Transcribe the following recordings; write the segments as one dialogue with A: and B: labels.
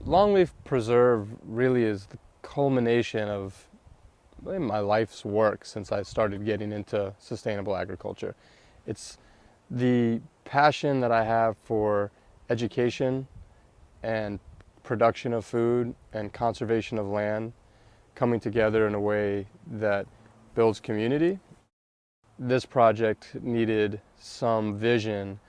A: Longleaf Preserve really is the culmination of my life's work since I started getting into sustainable agriculture. It's the passion that I have for education and production of food and conservation of land coming together in a way that builds community. This project needed some vision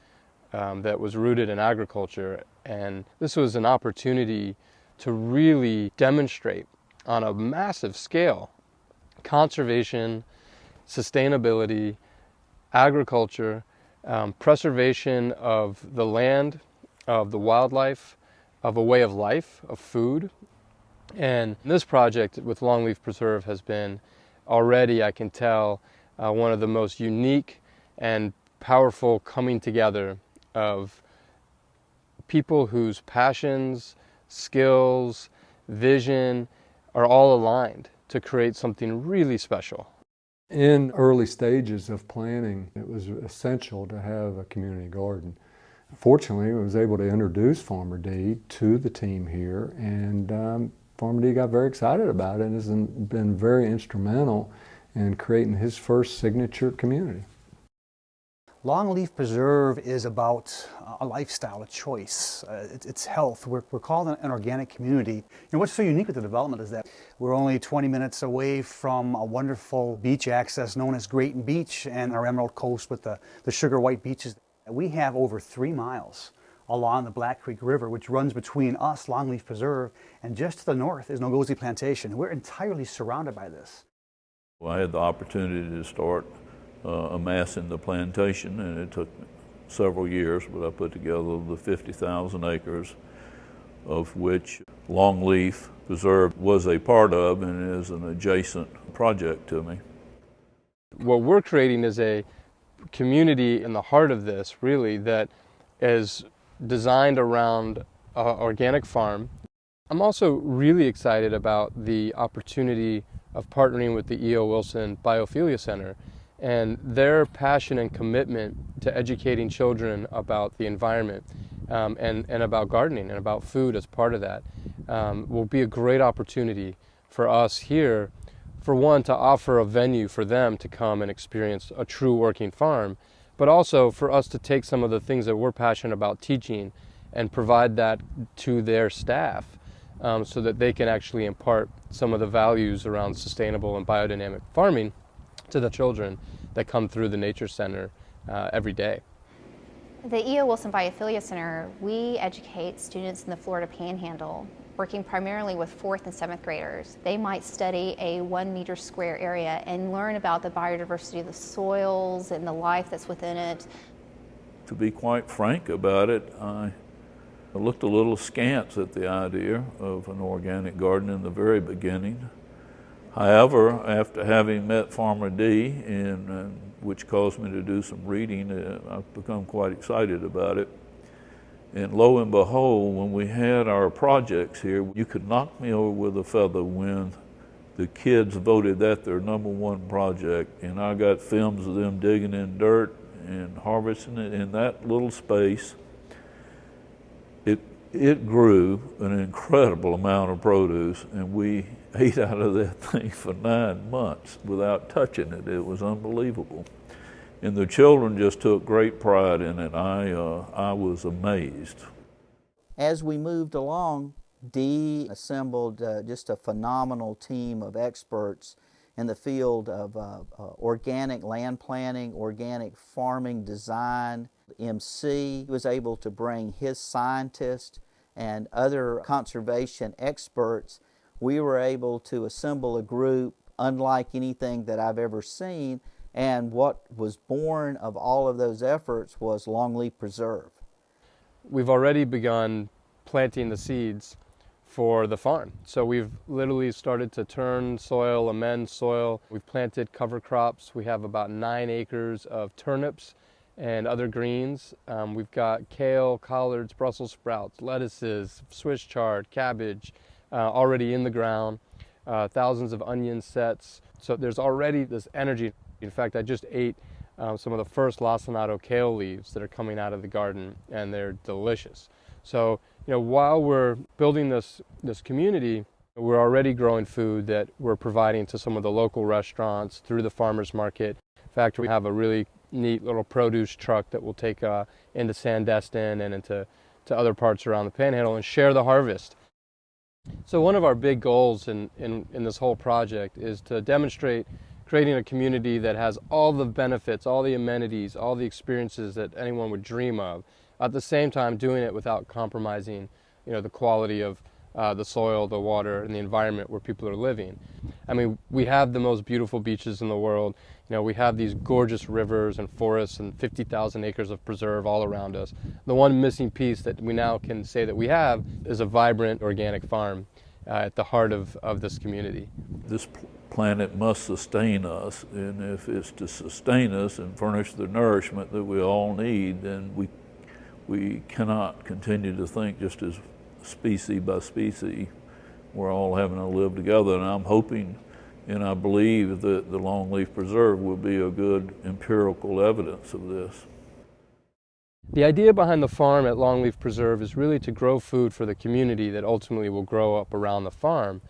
A: that was rooted in agriculture, and this was an opportunity to really demonstrate on a massive scale conservation, sustainability, agriculture, preservation of the land, of the wildlife, of a way of life, of food. And this project with Longleaf Preserve has been already, I can tell, one of the most unique and powerful coming together of people whose passions, skills, vision are all aligned to create something really special.
B: In early stages of planning, it was essential to have a community garden. Fortunately, I was able to introduce Farmer D to the team here, and Farmer D got very excited about it and has been very instrumental in creating his first signature community.
C: Longleaf Preserve is about a lifestyle, a choice. It's health. We're called an organic community. And what's so unique with the development is that we're only 20 minutes away from a wonderful beach access known as Grayton Beach and our Emerald Coast with the sugar white beaches. We have over 3 miles along the Black Creek River, which runs between us, Longleaf Preserve, and just to the north is Ngozi Plantation. We're entirely surrounded by this.
D: Well, I had the opportunity to start amassing the plantation, and it took several years, but I put together the 50,000 acres, of which Longleaf Preserve was a part of and is an adjacent project to me.
A: What we're creating is a community in the heart of this, really, that is designed around an organic farm. I'm also really excited about the opportunity of partnering with the E.O. Wilson BIOPHILIA Center and their passion and commitment to educating children about the environment and about gardening and about food as part of that will be a great opportunity for us here, for one, to offer a venue for them to come and experience a true working farm, but also for us to take some of the things that we're passionate about teaching and provide that to their staff so that they can actually impart some of the values around sustainable and biodynamic farming to the children that come through the Nature Center every day.
E: The E.O. Wilson Biophilia Center, we educate students in the Florida Panhandle, working primarily with 4th and 7th graders. They might study a 1 meter square area and learn about the biodiversity of the soils and the life that's within it.
D: To be quite frank about it, I looked a little askance at the idea of an organic garden in the very beginning. However, after having met Farmer D, which caused me to do some reading, I've become quite excited about it. And lo and behold, when we had our projects here, you could knock me over with a feather when the kids voted that their #1 project, and I got films of them digging in dirt and harvesting it in that little space. It grew an incredible amount of produce, and we ate out of that thing for 9 months without touching it. It was unbelievable. And the children just took great pride in it. I was amazed.
F: As we moved along, Dee assembled just a phenomenal team of experts in the field of organic land planning, organic farming design. MC was able to bring his scientists and other conservation experts. We were able to assemble a group unlike anything that I've ever seen, and what was born of all of those efforts was Longleaf Preserve.
A: We've already begun planting the seeds for the farm. So we've literally started to turn soil, amend soil. We've planted cover crops. We have about 9 acres of turnips and other greens. We've got kale, collards, Brussels sprouts, lettuces, Swiss chard, cabbage already in the ground, thousands of onion sets. So there's already this energy. In fact, I just ate some of the first lacinato kale leaves that are coming out of the garden, and they're delicious. So while we're building this community, we're already growing food that we're providing to some of the local restaurants through the farmers market. In fact, we have a really neat little produce truck that will take into Sandestin and into other parts around the Panhandle and share the harvest. So one of our big goals in this whole project is to demonstrate creating a community that has all the benefits, all the amenities, all the experiences that anyone would dream of. At the same time, doing it without compromising, the quality of the soil, the water, and the environment where people are living. I mean, we have the most beautiful beaches in the world. We have these gorgeous rivers and forests and 50,000 acres of preserve all around us. The one missing piece that we now can say that we have is a vibrant organic farm at the heart of this community.
D: This planet must sustain us, and if it's to sustain us and furnish the nourishment that we all need, then we cannot continue to think just as species by species. We're all having to live together, and I'm hoping and I believe that the Longleaf Preserve will be a good empirical evidence of this.
A: The idea behind the farm at Longleaf Preserve is really to grow food for the community that ultimately will grow up around the farm.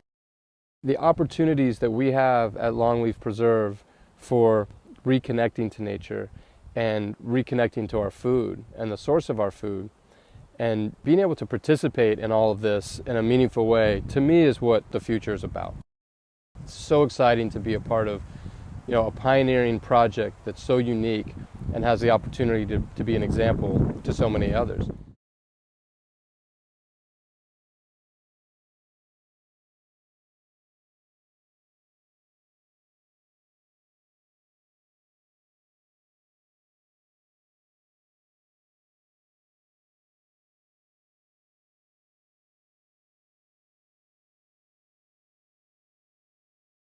A: The opportunities that we have at Longleaf Preserve for reconnecting to nature and reconnecting to our food and the source of our food and being able to participate in all of this in a meaningful way, to me, is what the future is about. It's so exciting to be a part of a pioneering project that's so unique and has the opportunity to be an example to so many others.